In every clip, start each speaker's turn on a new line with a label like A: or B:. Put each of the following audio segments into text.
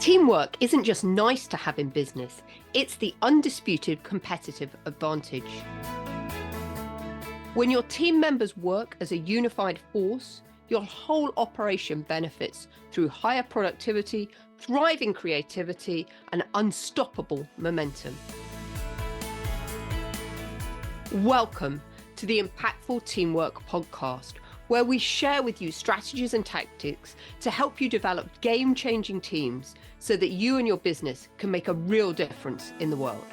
A: Teamwork isn't just nice to have in business, it's the undisputed competitive advantage. When your team members work as a unified force, your whole operation benefits through higher productivity, thriving creativity, and unstoppable momentum. Welcome to the Impactful Teamwork Podcast, where we share with you strategies and tactics to help you develop game-changing teams so that you and your business can make a real difference in the world.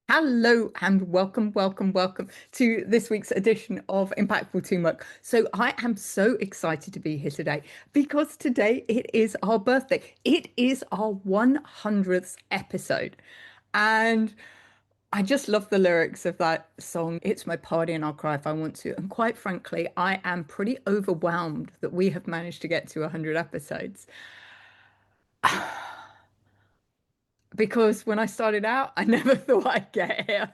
B: Hello and welcome to this week's edition of Impactful Teamwork. So I am so excited to be here today because today it is our birthday. It is our 100th episode. And I just love the lyrics of that song. It's my party and I'll cry if I want to. And quite frankly, I am pretty overwhelmed that we have managed to get to 100 episodes. Because when I started out, I never thought I'd get here,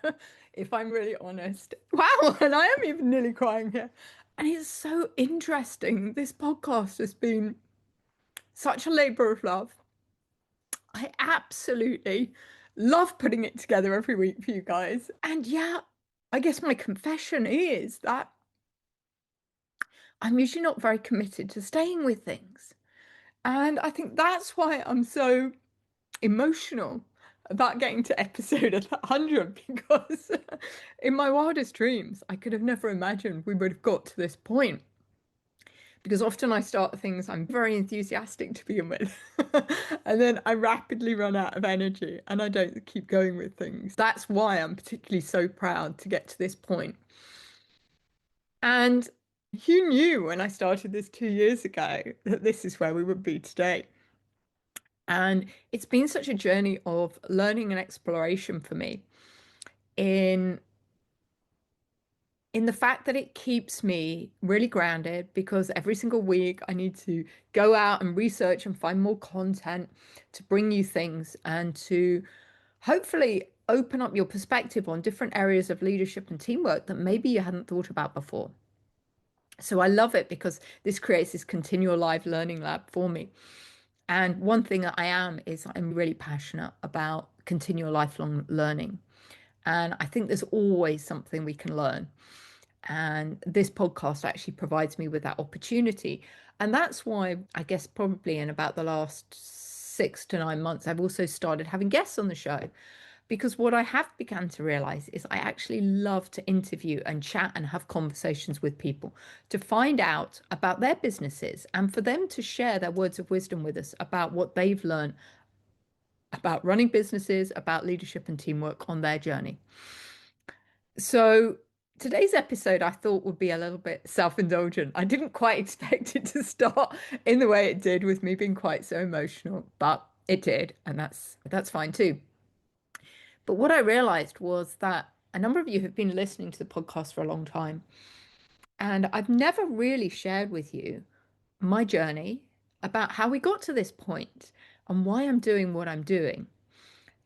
B: if I'm really honest. Wow, and I am even nearly crying here. And it's so interesting. This podcast has been such a labor of love. I absolutely love putting it together every week for you guys. And yeah, I guess my confession is that I'm usually not very committed to staying with things. And I think that's why I'm so emotional about getting to episode 100, because in my wildest dreams I could have never imagined we would have got to this point, because often I start things I'm very enthusiastic to begin with and then I rapidly run out of energy and I don't keep going with things. That's why I'm particularly so proud to get to this point. And who knew when I started this 2 years ago that this is where we would be today? And it's been such a journey of learning and exploration for me in the fact that it keeps me really grounded, because every single week I need to go out and research and find more content to bring you things and to hopefully open up your perspective on different areas of leadership and teamwork that maybe you hadn't thought about before. So I love it because this creates this continual live learning lab for me. And one thing that I am is I'm really passionate about continual lifelong learning. And I think there's always something we can learn. And this podcast actually provides me with that opportunity. And that's why I guess probably in about the last 6 to 9 months, I've also started having guests on the show. Because what I have begun to realize is I actually love to interview and chat and have conversations with people to find out about their businesses and for them to share their words of wisdom with us about what they've learned about running businesses, about leadership and teamwork on their journey. So today's episode I thought would be a little bit self-indulgent. I didn't quite expect it to start in the way it did, with me being quite so emotional, but it did, and that's fine too. But what I realized was that a number of you have been listening to the podcast for a long time, and I've never really shared with you my journey about how we got to this point and why I'm doing what I'm doing.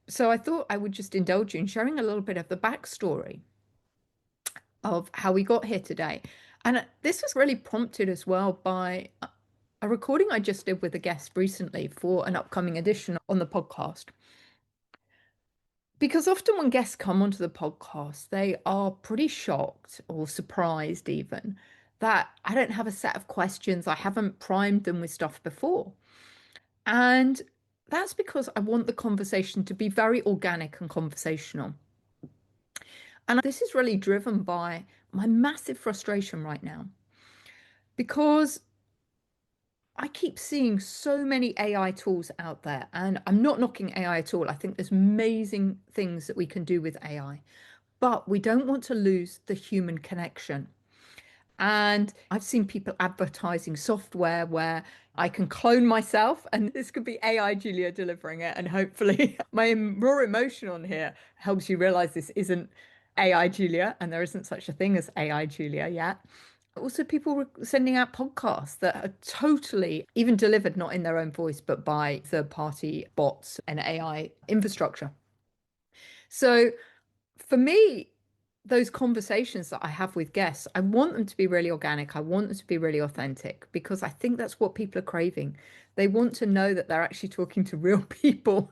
B: So I thought I would just indulge you in sharing a little bit of the backstory of how we got here today. And this was really prompted as well by a recording I just did with a guest recently for an upcoming edition on the podcast. Because often when guests come onto the podcast, they are pretty shocked or surprised even that I don't have a set of questions. I haven't primed them with stuff before. And that's because I want the conversation to be very organic and conversational. And this is really driven by my massive frustration right now, because I keep seeing so many AI tools out there, and I'm not knocking AI at all. I think there's amazing things that we can do with AI, but we don't want to lose the human connection. And I've seen people advertising software where I can clone myself, and this could be AI Julia delivering it. And hopefully my raw emotion on here helps you realize this isn't AI Julia, and there isn't such a thing as AI Julia yet. Also, people were sending out podcasts that are totally even delivered not in their own voice, but by third-party bots and AI infrastructure. So for me, those conversations that I have with guests, I want them to be really organic. I want them to be really authentic because I think that's what people are craving. They want to know that they're actually talking to real people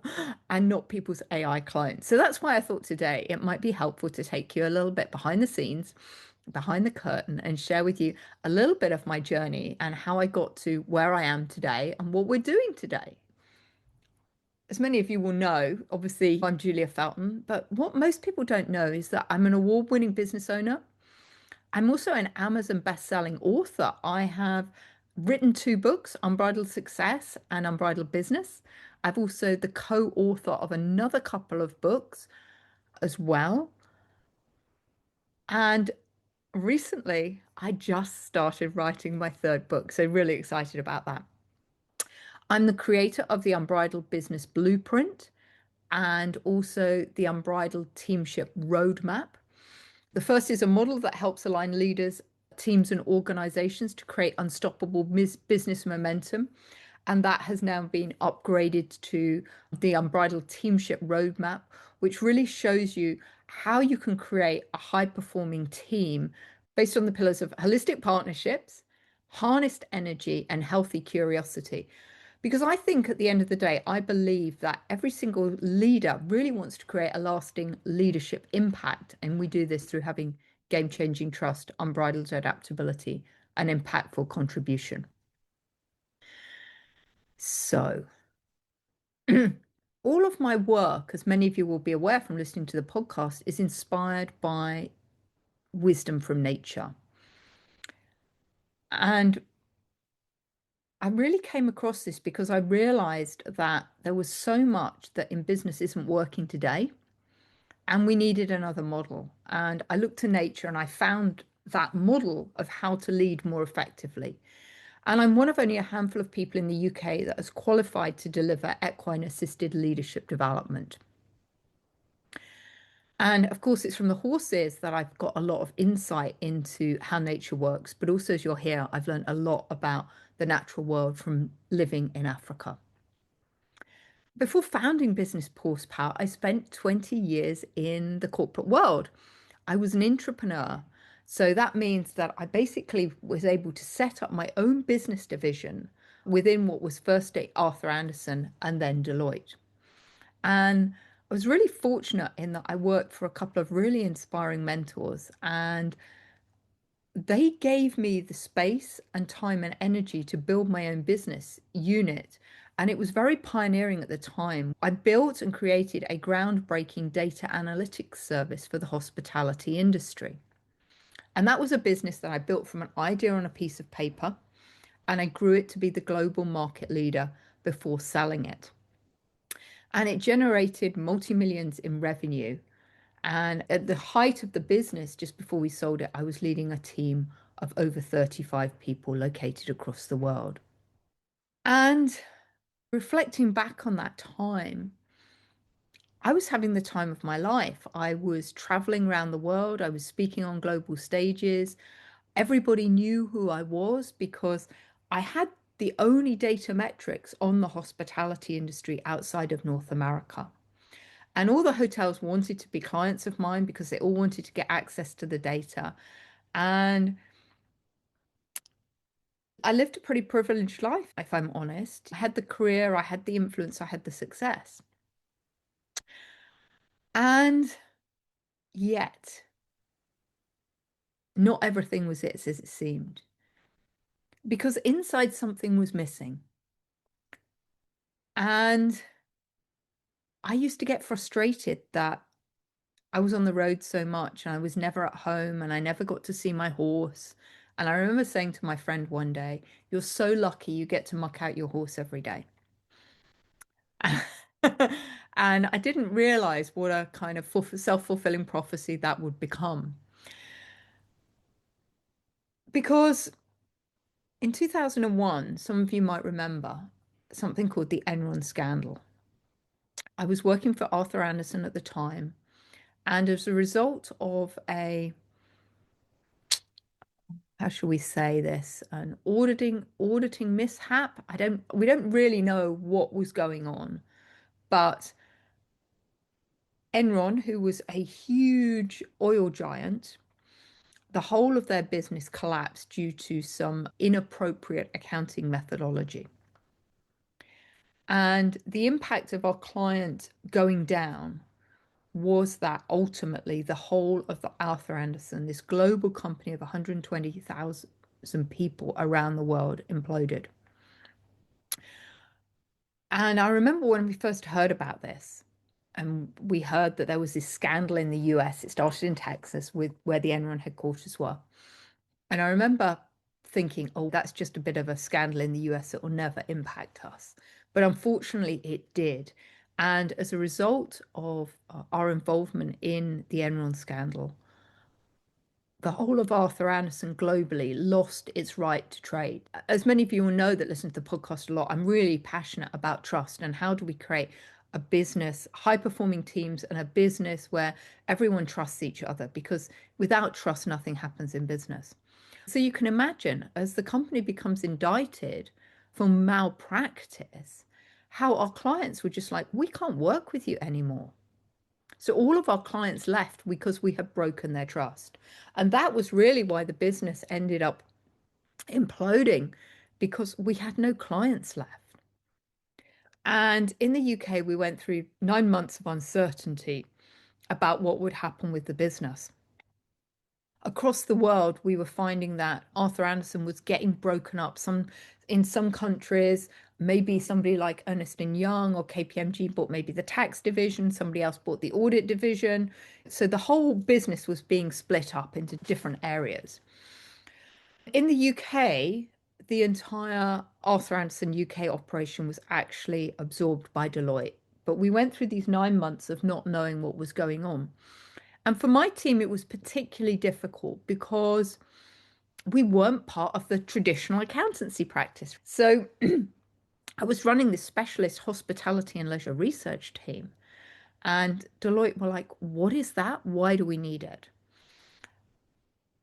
B: and not people's AI clients. So that's why I thought today it might be helpful to take you a little bit behind the scenes, behind the curtain, and share with you a little bit of my journey and how I got to where I am today and what we're doing today. As many of you will know, obviously, I'm Julia Felton, but what most people don't know is that I'm an award-winning business owner. I'm also an Amazon best-selling author. I have written two books, Unbridled Success and Unbridled Business. I've also the co-author of another couple of books as well. And recently, I just started writing my third book, so really excited about that. I'm the creator of the Unbridled Business Blueprint and also the Unbridled Teamship Roadmap. The first is a model that helps align leaders, teams, and organizations to create unstoppable business momentum. And that has now been upgraded to the Unbridled Teamship Roadmap, which really shows you how you can create a high performing team based on the pillars of holistic partnerships, harnessed energy, and healthy curiosity. Because I think at the end of the day, I believe that every single leader really wants to create a lasting leadership impact. And we do this through having game-changing trust, unbridled adaptability, and impactful contribution. So all of my work, as many of you will be aware from listening to the podcast, is inspired by wisdom from nature. And I really came across this because I realized that there was so much that in business isn't working today, and we needed another model. And I looked to nature and I found that model of how to lead more effectively. And I'm one of only a handful of people in the UK that is qualified to deliver equine assisted leadership development. And of course, it's from the horses that I've got a lot of insight into how nature works. But also, as you'll hear, I've learned a lot about the natural world from living in Africa. Before founding Business Horsepower, I spent 20 years in the corporate world. I was an entrepreneur. So that means that I basically was able to set up my own business division within what was first Arthur Andersen and then Deloitte. And I was really fortunate in that I worked for a couple of really inspiring mentors, and they gave me the space and time and energy to build my own business unit. And it was very pioneering at the time. I built and created a groundbreaking data analytics service for the hospitality industry. And that was a business that I built from an idea on a piece of paper, and I grew it to be the global market leader before selling it. And it generated multi-millions in revenue. And at the height of the business, just before we sold it, I was leading a team of over 35 people located across the world. And reflecting back on that time, I was having the time of my life. I was traveling around the world. I was speaking on global stages. Everybody knew who I was because I had the only data metrics on the hospitality industry outside of North America. And all the hotels wanted to be clients of mine because they all wanted to get access to the data. And I lived a pretty privileged life, if I'm honest. I had the career, I had the influence, I had the success. And yet, not everything was as it seemed. Because inside something was missing. And I used to get frustrated that I was on the road so much and I was never at home and I never got to see my horse. And I remember saying to my friend one day, "You're so lucky you get to muck out your horse every day." And I didn't realize what a kind of self-fulfilling prophecy that would become. Because in 2001, some of you might remember something called the Enron scandal. I was working for Arthur Andersen at the time, and as a result of a, how shall we say this, an auditing mishap. We don't really know what was going on, but Enron, who was a huge oil giant, the whole of their business collapsed due to some inappropriate accounting methodology. And the impact of our client going down was that ultimately the whole of the Arthur Andersen, this global company of 120,000 people around the world, imploded. And I remember when we first heard about this, and we heard that there was this scandal in the US. It started in Texas with where the Enron headquarters were. And I remember thinking, oh, that's just a bit of a scandal in the US that will never impact us. But unfortunately, it did. And as a result of our involvement in the Enron scandal, the whole of Arthur Andersen globally lost its right to trade. As many of you will know that listen to the podcast a lot, I'm really passionate about trust and how do we create a business, high performing teams, and a business where everyone trusts each other, because without trust, nothing happens in business. So you can imagine as the company becomes indicted for malpractice, how our clients were just like, we can't work with you anymore. So all of our clients left because we had broken their trust. And that was really why the business ended up imploding, because we had no clients left. And in the UK, we went through 9 months of uncertainty about what would happen with the business. Across the world, we were finding that Arthur Andersen was getting broken up. In some countries, maybe somebody like Ernst & Young or KPMG bought maybe the tax division, somebody else bought the audit division. So the whole business was being split up into different areas. In the UK, the entire Arthur Andersen UK operation was actually absorbed by Deloitte. But we went through these 9 months of not knowing what was going on. And for my team, it was particularly difficult because we weren't part of the traditional accountancy practice. So I was running this specialist hospitality and leisure research team. And Deloitte were like, what is that? Why do we need it?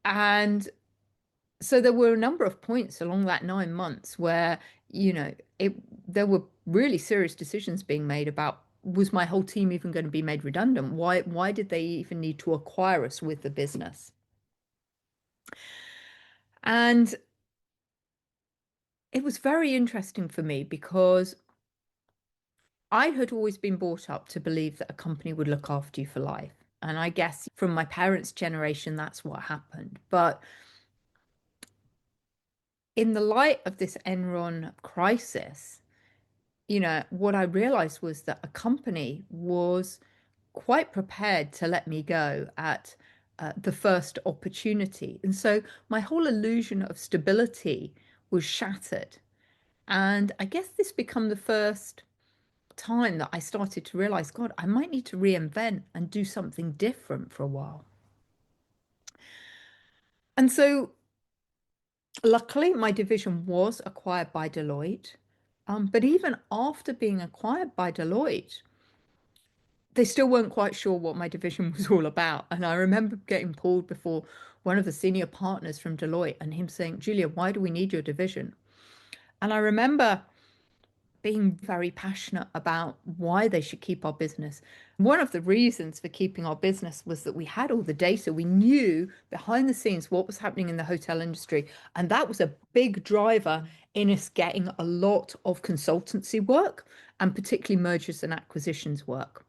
B: And so there were a number of points along that 9 months where, there were really serious decisions being made about, was my whole team even going to be made redundant? Why did they even need to acquire us with the business? And it was very interesting for me because I had always been brought up to believe that a company would look after you for life. And I guess from my parents' generation, that's what happened. But in the light of this Enron crisis, what I realized was that a company was quite prepared to let me go at the first opportunity. And so my whole illusion of stability was shattered. And I guess this became the first time that I started to realize, God, I might need to reinvent and do something different for a while. And so luckily, my division was acquired by Deloitte. But even after being acquired by Deloitte, they still weren't quite sure what my division was all about. And I remember getting pulled before one of the senior partners from Deloitte and him saying, Julia, why do we need your division? And I remember being very passionate about why they should keep our business. One of the reasons for keeping our business was that we had all the data. We knew behind the scenes what was happening in the hotel industry. And that was a big driver in us getting a lot of consultancy work and particularly mergers and acquisitions work.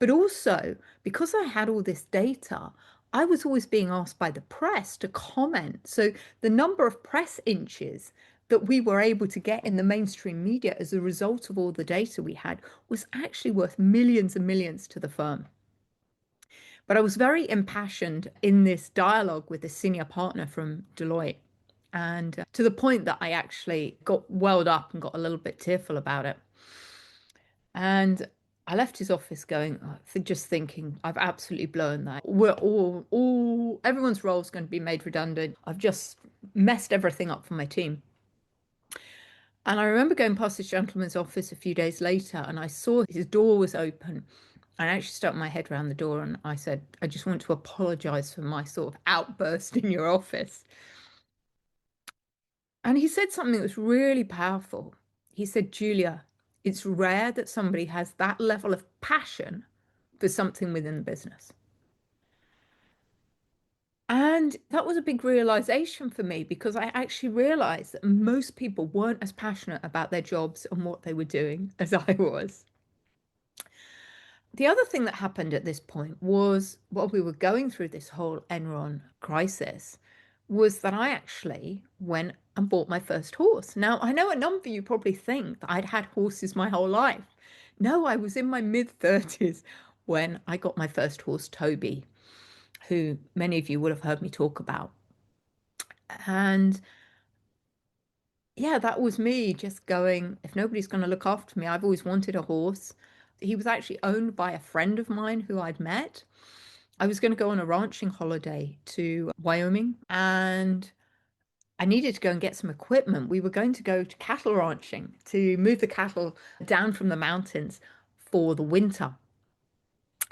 B: But also, because I had all this data, I was always being asked by the press to comment. So the number of press inches that we were able to get in the mainstream media as a result of all the data we had was actually worth millions and millions to the firm. But I was very impassioned in this dialogue with the senior partner from Deloitte, and to the point that I actually got welled up and got a little bit tearful about it. And I left his office going, just thinking, I've absolutely blown that. We're everyone's role is going to be made redundant. I've just messed everything up for my team. And I remember going past this gentleman's office a few days later and I saw his door was open. I actually stuck my head around the door and I said, I just want to apologize for my sort of outburst in your office. And he said something that was really powerful. He said, Julia, it's rare that somebody has that level of passion for something within the business. And that was a big realization for me because I actually realized that most people weren't as passionate about their jobs and what they were doing as I was. The other thing that happened at this point was while we were going through this whole Enron crisis, was that I actually went and bought my first horse. Now, I know a number of you probably think that I'd had horses my whole life. No, I was in my mid-30s when I got my first horse, Toby, who many of you would have heard me talk about. And yeah, that was me just going, if nobody's going to look after me, I've always wanted a horse. He was actually owned by a friend of mine who I'd met. I was going to go on a ranching holiday to Wyoming and I needed to go and get some equipment. We were going to go to cattle ranching to move the cattle down from the mountains for the winter.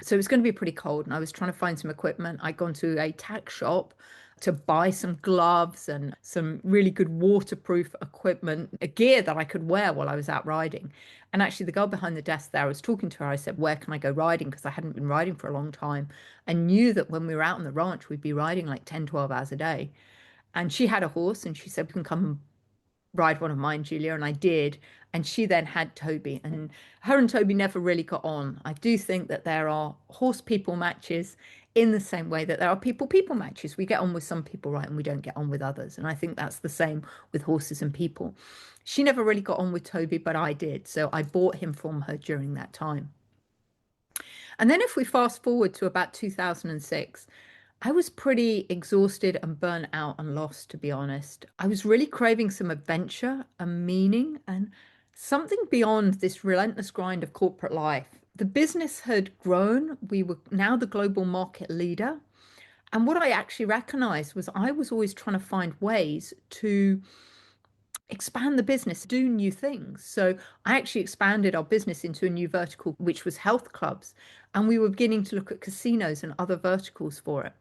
B: So it was going to be pretty cold and I was trying to find some equipment. I'd gone to a tack shop to buy some gloves and some really good waterproof equipment, a gear that I could wear while I was out riding. And actually the girl behind the desk there, I was talking to her, I said, where can I go riding? Because I hadn't been riding for a long time. I knew that when we were out on the ranch, we'd be riding like 10, 12 hours a day. And she had a horse and she said, we can come ride one of mine, Julia, and I did. And she then had Toby, and her and Toby never really got on. I do think that there are horse people matches in the same way that there are people matches. We get on with some people, right, and we don't get on with others. And I think that's the same with horses and people. She never really got on with Toby, but I did. So I bought him from her during that time. And then if we fast forward to about 2006, I was pretty exhausted and burnt out and lost, to be honest. I was really craving some adventure and meaning and something beyond this relentless grind of corporate life. The business had grown. We were now the global market leader. And what I actually recognized was I was always trying to find ways to expand the business, do new things. So I actually expanded our business into a new vertical, which was health clubs. And we were beginning to look at casinos and other verticals for it.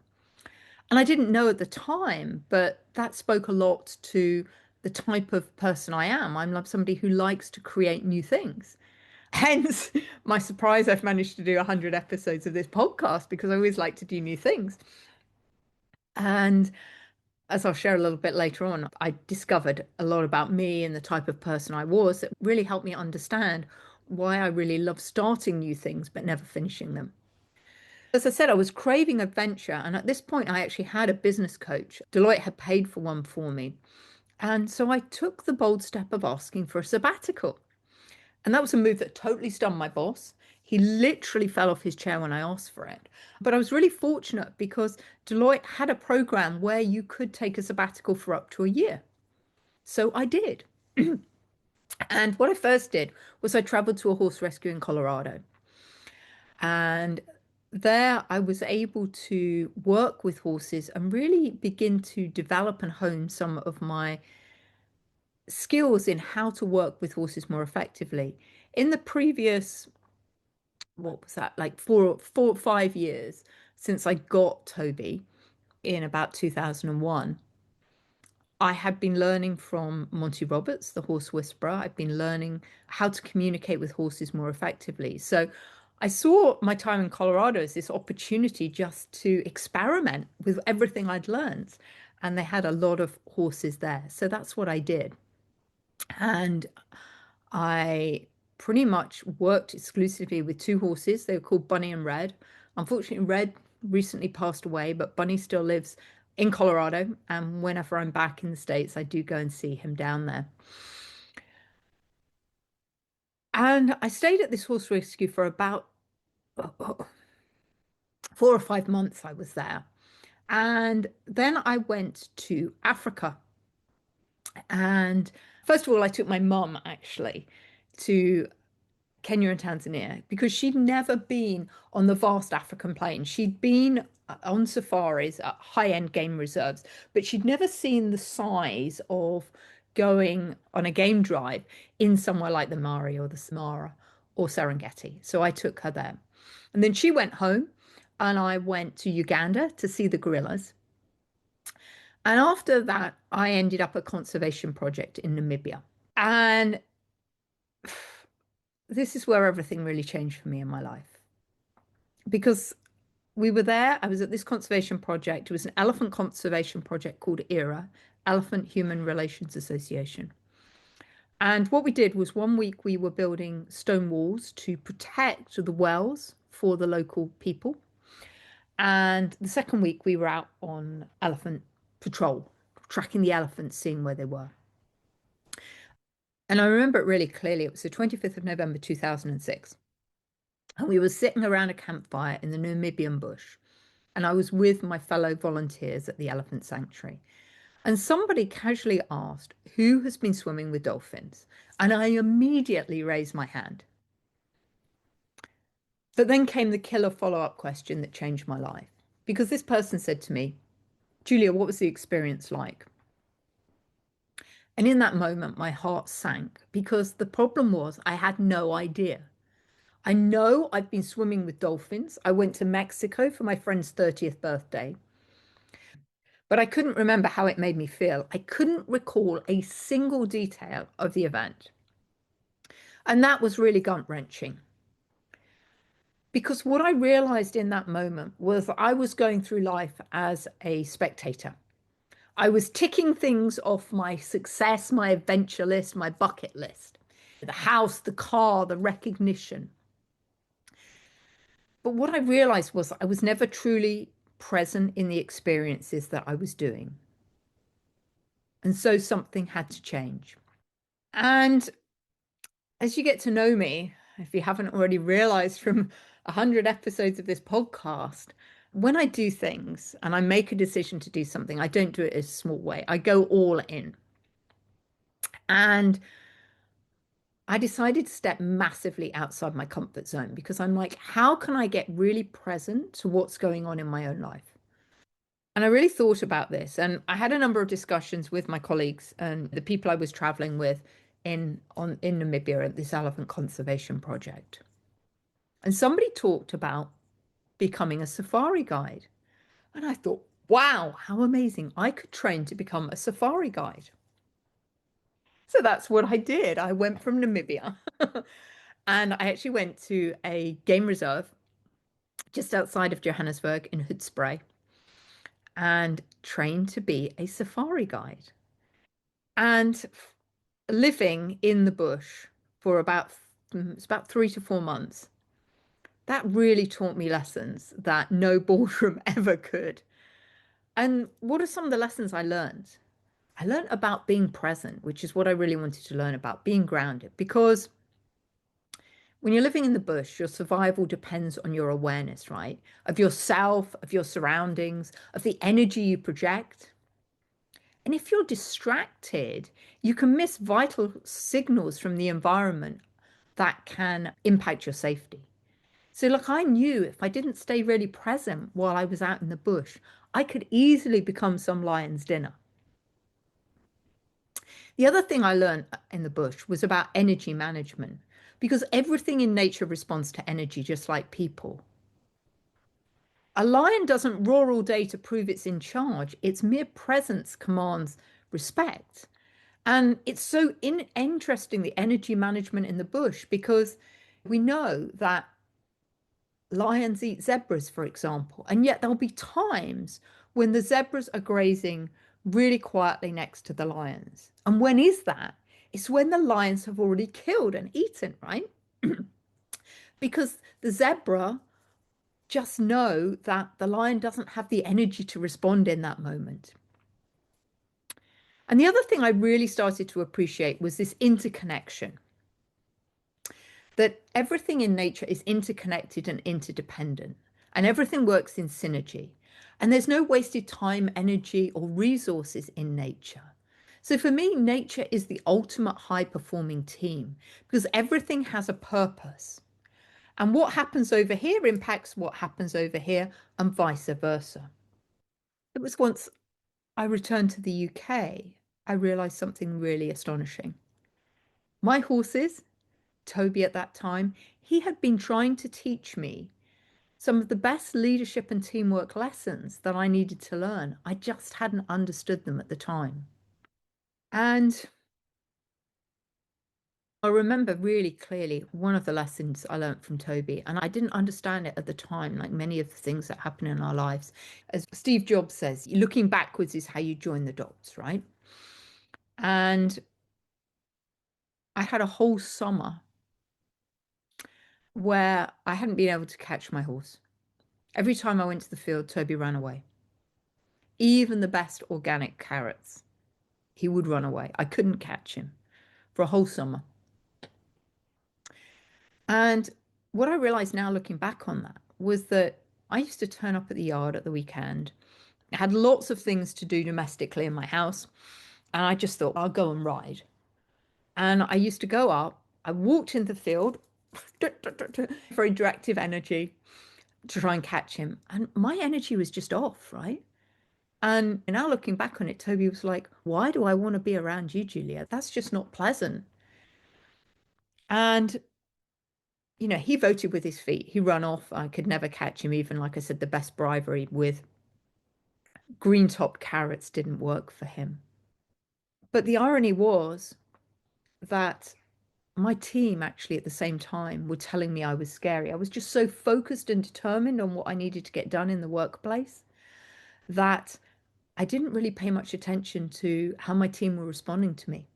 B: And I didn't know at the time, but that spoke a lot to the type of person I am. I'm like somebody who likes to create new things. Hence my surprise, I've managed to do 100 episodes of this podcast because I always like to do new things. And as I'll share a little bit later on, I discovered a lot about me and the type of person I was that really helped me understand why I really love starting new things but never finishing them. As I said, I was craving adventure. And at this point, I actually had a business coach. Deloitte had paid for one for me. And so I took the bold step of asking for a sabbatical. And that was a move that totally stunned my boss. He literally fell off his chair when I asked for it. But I was really fortunate because Deloitte had a program where you could take a sabbatical for up to a year. So I did. And what I first did was I traveled to a horse rescue in Colorado. And there I was able to work with horses and really begin to develop and hone some of my skills in how to work with horses more effectively. In the previous, what was that, like 5 years since I got Toby in about 2001, I had been learning from Monty Roberts, the horse whisperer. I've been learning how to communicate with horses more effectively. So I saw my time in Colorado as this opportunity just to experiment with everything I'd learned. And they had a lot of horses there. So that's what I did. And I pretty much worked exclusively with two horses. They were called Bunny and Red. Unfortunately, Red recently passed away, but Bunny still lives in Colorado. And whenever I'm back in the States, I do go and see him down there. And I stayed at this horse rescue for about 4 or 5 months. I was there. And then I went to Africa. And first of all, I took my mum actually to Kenya and Tanzania because she'd never been on the vast African plains. She'd been on safaris at high-end game reserves, but she'd never seen the size of going on a game drive in somewhere like the Mari or the Samara or Serengeti. So I took her there. And then she went home and I went to Uganda to see the gorillas. And after that, I ended up a conservation project in Namibia. And this is where everything really changed for me in my life. because we were there. I was at this conservation project. It was an elephant conservation project called ERA, Elephant Human Relations Association. And what we did was one week we were building stone walls to protect the wells for the local people. And the second week we were out on elephant patrol, tracking the elephants, seeing where they were. And I remember it really clearly. It was the 25th of November, 2006. And we were sitting around a campfire in the Namibian bush. And I was with my fellow volunteers at the elephant sanctuary. And somebody casually asked, who has been swimming with dolphins? And I immediately raised my hand. But then came the killer follow-up question that changed my life. Because this person said to me, Julia, what was the experience like? And in that moment, my heart sank because the problem was I had no idea. I know I've been swimming with dolphins. I went to Mexico for my friend's 30th birthday, but I couldn't remember how it made me feel. I couldn't recall a single detail of the event. And that was really gut-wrenching. Because what I realized in that moment was that I was going through life as a spectator. I was ticking things off my success, my adventure list, my bucket list. The house, the car, the recognition. But what I realized was I was never truly present in the experiences that I was doing. And so something had to change. And as you get to know me, if you haven't already realized from 100 episodes of this podcast, when I do things and I make a decision to do something, I don't do it in a small way. I go all in. And I decided to step massively outside my comfort zone because I'm like, how can I get really present to what's going on in my own life? And I really thought about this. And I had a number of discussions with my colleagues and the people I was traveling with in Namibia at this elephant conservation project. And somebody talked about becoming a safari guide. And I thought, wow, how amazing. I could train to become a safari guide. So that's what I did. I went from Namibia and I actually went to a game reserve just outside of Johannesburg in Hoedspruit and trained to be a safari guide. And living in the bush for it's about 3 to 4 months, that really taught me lessons that no boardroom ever could. And what are some of the lessons I learned? I learned about being present, which is what I really wanted to learn about, being grounded, because when you're living in the bush, your survival depends on your awareness, right? Of yourself, of your surroundings, of the energy you project. And if you're distracted, you can miss vital signals from the environment that can impact your safety. So, like, I knew if I didn't stay really present while I was out in the bush, I could easily become some lion's dinner. The other thing I learned in the bush was about energy management, because everything in nature responds to energy just like people. A lion doesn't roar all day to prove it's in charge. Its mere presence commands respect. And it's so interesting, the energy management in the bush, because we know that lions eat zebras, for example, and yet there'll be times when the zebras are grazing really quietly next to the lions. And when is that? It's when the lions have already killed and eaten, right? Because the zebra just know that the lion doesn't have the energy to respond in that moment. And the other thing I really started to appreciate was this interconnection, that everything in nature is interconnected and interdependent, and everything works in synergy. And there's no wasted time, energy, or resources in nature. So for me, nature is the ultimate high-performing team because everything has a purpose. And what happens over here impacts what happens over here, and vice versa. It was once I returned to the UK, I realized something really astonishing. My horses, Toby at that time, he had been trying to teach me some of the best leadership and teamwork lessons that I needed to learn. I just hadn't understood them at the time. And I remember really clearly one of the lessons I learned from Toby, and I didn't understand it at the time, like many of the things that happen in our lives. As Steve Jobs says, looking backwards is how you join the dots, right? And I had a whole summer where I hadn't been able to catch my horse. Every time I went to the field, Toby ran away. Even the best organic carrots, he would run away. I couldn't catch him for a whole summer. And what I realized now looking back on that was that I used to turn up at the yard at the weekend. I had lots of things to do domestically in my house. And I just thought, I'll go and ride. And I used to go up, I walked in the field, very directive energy to try and catch him. And my energy was just off, right? And now looking back on it, Toby was like, why do I want to be around you, Julia? That's just not pleasant. And, he voted with his feet. He ran off. I could never catch him. Even, like I said, the best bribery with green top carrots didn't work for him. But the irony was that my team actually at the same time were telling me I was scary. I was just so focused and determined on what I needed to get done in the workplace that I didn't really pay much attention to how my team were responding to me.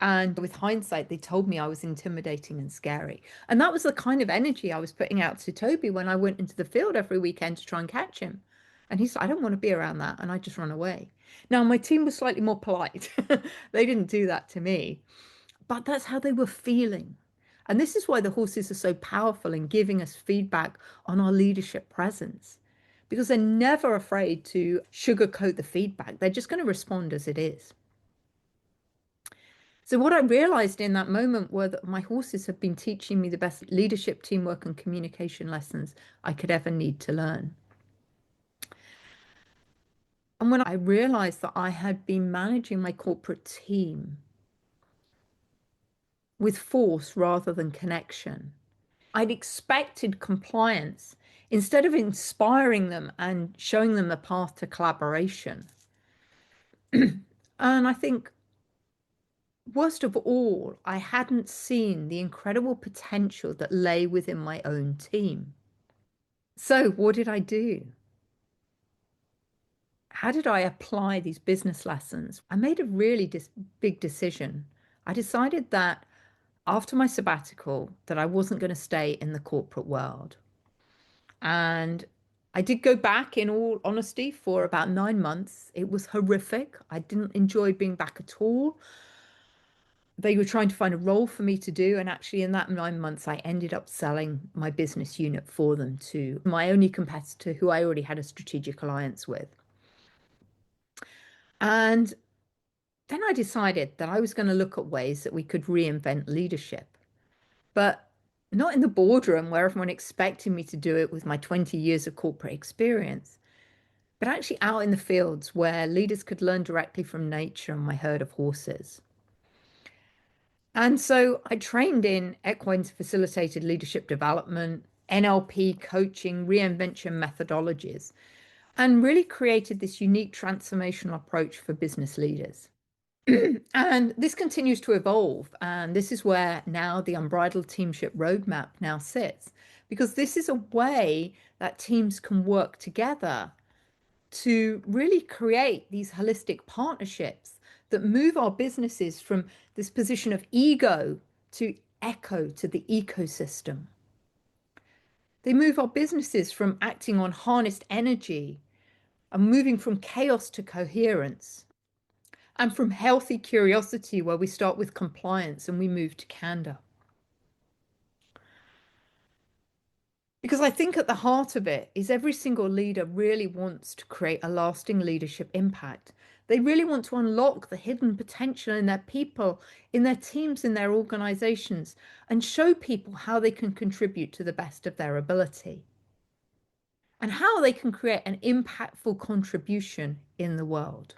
B: And with hindsight, they told me I was intimidating and scary. And that was the kind of energy I was putting out to Toby when I went into the field every weekend to try and catch him. And he said, I don't want to be around that. And I just run away. Now, my team was slightly more polite. They didn't do that to me, but that's how they were feeling. And this is why the horses are so powerful in giving us feedback on our leadership presence, because they're never afraid to sugarcoat the feedback. They're just going to respond as it is. So what I realized in that moment were that my horses have been teaching me the best leadership, teamwork, and communication lessons I could ever need to learn. And when I realized that I had been managing my corporate team with force rather than connection, I'd expected compliance instead of inspiring them and showing them the path to collaboration. And I think worst of all, I hadn't seen the incredible potential that lay within my own team. So what did I do? How did I apply these business lessons? I made a really big decision. I decided that after my sabbatical that I wasn't going to stay in the corporate world. And I did go back, in all honesty, for about 9 months. It was horrific. I didn't enjoy being back at all. They were trying to find a role for me to do. And actually, in that 9 months, I ended up selling my business unit for them to my only competitor, who I already had a strategic alliance with. And then I decided that I was going to look at ways that we could reinvent leadership, but not in the boardroom where everyone expected me to do it with my 20 years of corporate experience, but actually out in the fields where leaders could learn directly from nature and my herd of horses. And so I trained in equine facilitated leadership development, NLP coaching, reinvention methodologies, and really created this unique transformational approach for business leaders. And this continues to evolve. And this is where now the Unbridled Teamship Roadmap now sits, because this is a way that teams can work together to really create these holistic partnerships that move our businesses from this position of ego to echo to the ecosystem. They move our businesses from acting on harnessed energy and moving from chaos to coherence, and from healthy curiosity, where we start with compliance and we move to candor. Because I think at the heart of it is every single leader really wants to create a lasting leadership impact. They really want to unlock the hidden potential in their people, in their teams, in their organizations, and show people how they can contribute to the best of their ability and how they can create an impactful contribution in the world.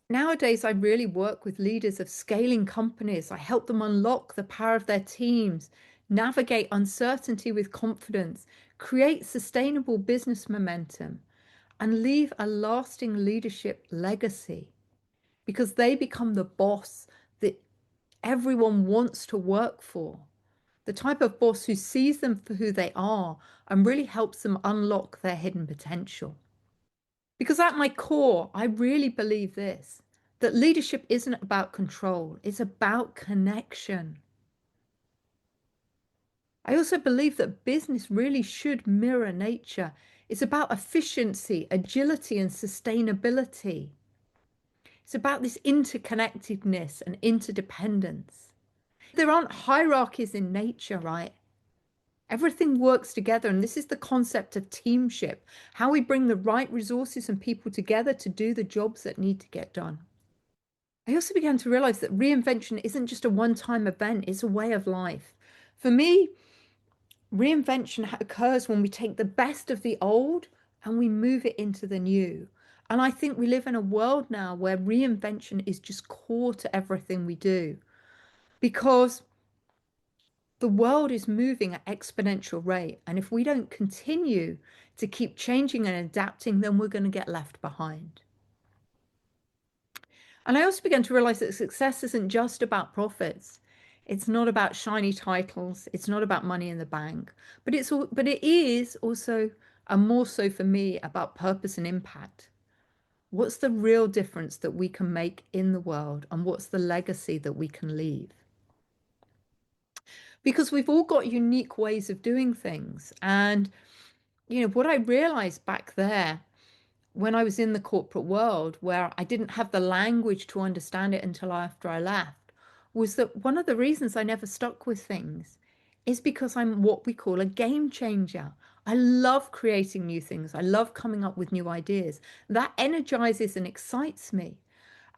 B: Nowadays, I really work with leaders of scaling companies. I help them unlock the power of their teams, navigate uncertainty with confidence, create sustainable business momentum, and leave a lasting leadership legacy, because they become the boss that everyone wants to work for, the type of boss who sees them for who they are and really helps them unlock their hidden potential. Because at my core, I really believe this, that leadership isn't about control, it's about connection. I also believe that business really should mirror nature. It's about efficiency, agility, and sustainability. It's about this interconnectedness and interdependence. There aren't hierarchies in nature, right? Everything works together, and this is the concept of teamship, how we bring the right resources and people together to do the jobs that need to get done. I also began to realize that reinvention isn't just a one-time event, it's a way of life. For me, reinvention occurs when we take the best of the old and we move it into the new. And I think we live in a world now where reinvention is just core to everything we do, because the world is moving at exponential rate. And if we don't continue to keep changing and adapting, then we're going to get left behind. And I also began to realize that success isn't just about profits. It's not about shiny titles. It's not about money in the bank, but it is also, and more so for me, about purpose and impact. What's the real difference that we can make in the world, and what's the legacy that we can leave? Because we've all got unique ways of doing things. And, what I realized back there when I was in the corporate world, where I didn't have the language to understand it until after I left, was that one of the reasons I never stuck with things is because I'm what we call a game changer. I love creating new things. I love coming up with new ideas. That energizes and excites me.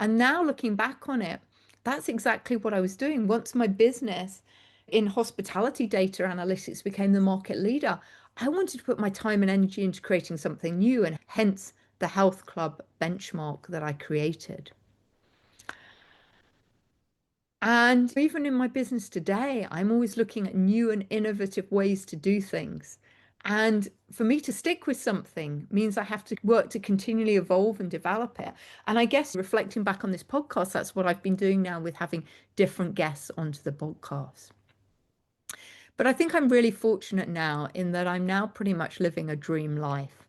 B: And now looking back on it, that's exactly what I was doing. Once my business in hospitality data analytics became the market leader, I wanted to put my time and energy into creating something new, and hence the health club benchmark that I created. And even in my business today, I'm always looking at new and innovative ways to do things. And for me to stick with something means I have to work to continually evolve and develop it. And I guess reflecting back on this podcast, that's what I've been doing now with having different guests onto the podcast. But I think I'm really fortunate now in that I'm now pretty much living a dream life.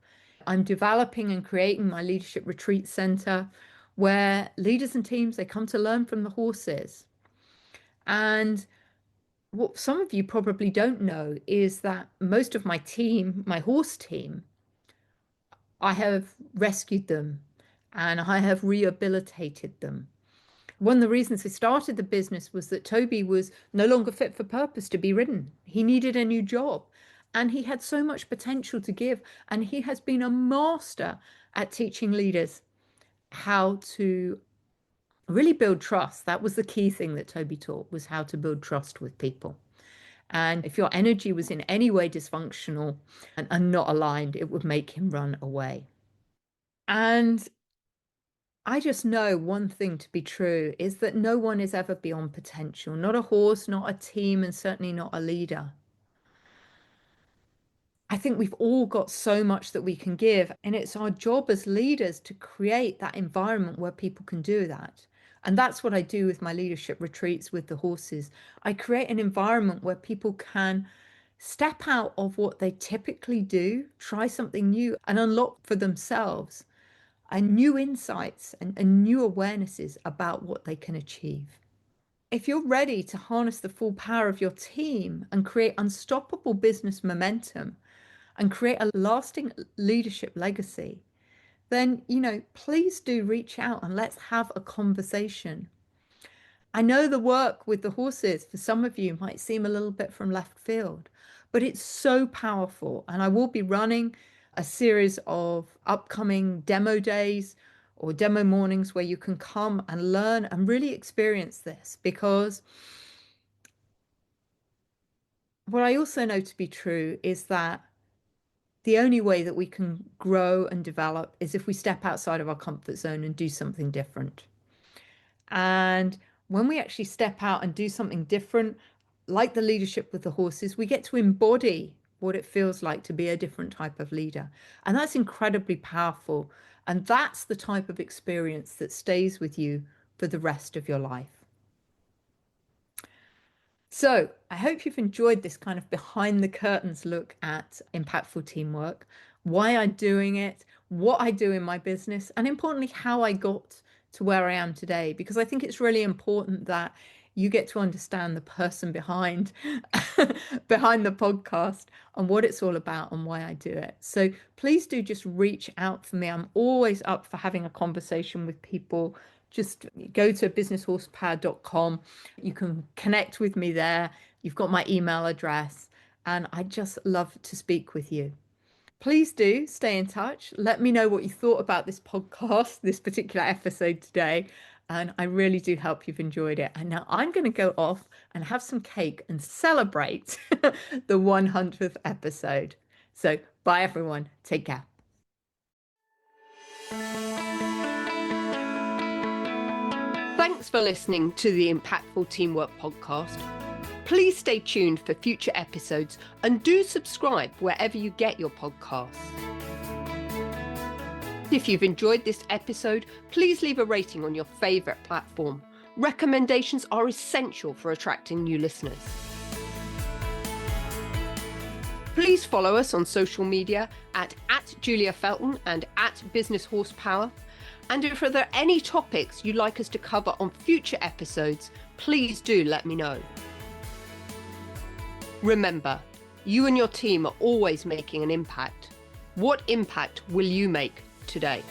B: I'm developing and creating my leadership retreat center where leaders and teams, they come to learn from the horses. And what some of you probably don't know is that most of my team, my horse team, I have rescued them and I have rehabilitated them. One of the reasons I started the business was that Toby was no longer fit for purpose to be ridden. He needed a new job and he had so much potential to give. And he has been a master at teaching leaders how to really build trust. That was the key thing that Toby taught, was how to build trust with people. And if your energy was in any way dysfunctional and not aligned, it would make him run away. And I just know one thing to be true is that no one is ever beyond potential, not a horse, not a team, and certainly not a leader. I think we've all got so much that we can give, and it's our job as leaders to create that environment where people can do that. And that's what I do with my leadership retreats with the horses. I create an environment where people can step out of what they typically do, try something new, and unlock for themselves and new insights and new awarenesses about what they can achieve. If you're ready to harness the full power of your team and create unstoppable business momentum and create a lasting leadership legacy, then, please do reach out and let's have a conversation. I know the work with the horses for some of you might seem a little bit from left field, but it's so powerful. And I will be running a series of upcoming demo days or demo mornings where you can come and learn and really experience this, because what I also know to be true is that the only way that we can grow and develop is if we step outside of our comfort zone and do something different. And when we actually step out and do something different, like the leadership with the horses, we get to embody what it feels like to be a different type of leader. And that's incredibly powerful. And that's the type of experience that stays with you for the rest of your life. So I hope you've enjoyed this kind of behind the curtains look at impactful teamwork, why I'm doing it, what I do in my business, and importantly, how I got to where I am today, because I think it's really important that you get to understand the person behind behind the podcast and what it's all about and why I do it. So please do just reach out for me. I'm always up for having a conversation with people. Just go to businesshorsepower.com. You can connect with me there. You've got my email address, and I just love to speak with you. Please do stay in touch. Let me know what you thought about this podcast, this particular episode today. And I really do hope you've enjoyed it. And now I'm going to go off and have some cake and celebrate the 100th episode. So bye, everyone. Take care.
A: Thanks for listening to the Impactful Teamwork Podcast. Please stay tuned for future episodes and do subscribe wherever you get your podcasts. If you've enjoyed this episode, please leave a rating on your favourite platform. Recommendations are essential for attracting new listeners. Please follow us on social media at Julia Felton and at Business Horsepower. And if there are any topics you'd like us to cover on future episodes, please do let me know. Remember, you and your team are always making an impact. What impact will you make today?